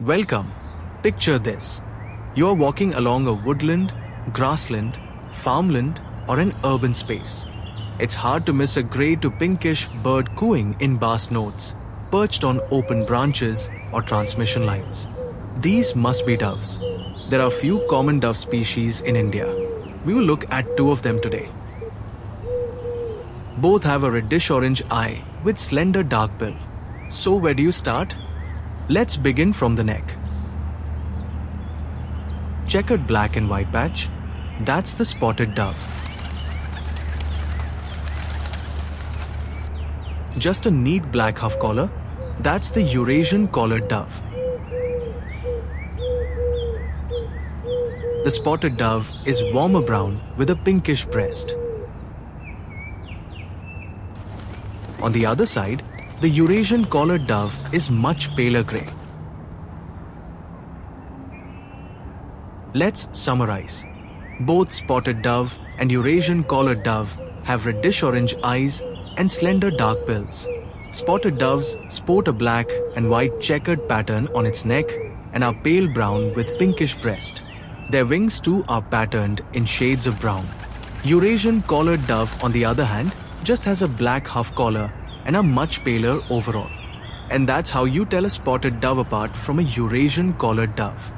Welcome. Picture this. You're walking along a woodland, grassland, farmland, or an urban space. It's hard to miss a grey to pinkish bird cooing in bass notes, perched on open branches or transmission lines. These must be doves. There are few common dove species in India. We will look at two of them today. Both have a reddish-orange eye with slender dark bill. So where do you start? Let's begin from the neck. Checkered black and white patch, that's the spotted dove. Just a neat black half collar, that's the Eurasian Collared Dove. The spotted dove is warmer brown with a pinkish breast. On the other side, the Eurasian Collared Dove is much paler grey. Let's summarize. Both spotted dove and Eurasian Collared Dove have reddish-orange eyes and slender dark bills. Spotted doves sport a black and white checkered pattern on its neck and are pale brown with pinkish breast. Their wings too are patterned in shades of brown. Eurasian Collared Dove, on the other hand, just has a black half collar and are much paler overall. And that's how you tell a spotted dove apart from a Eurasian Collared Dove.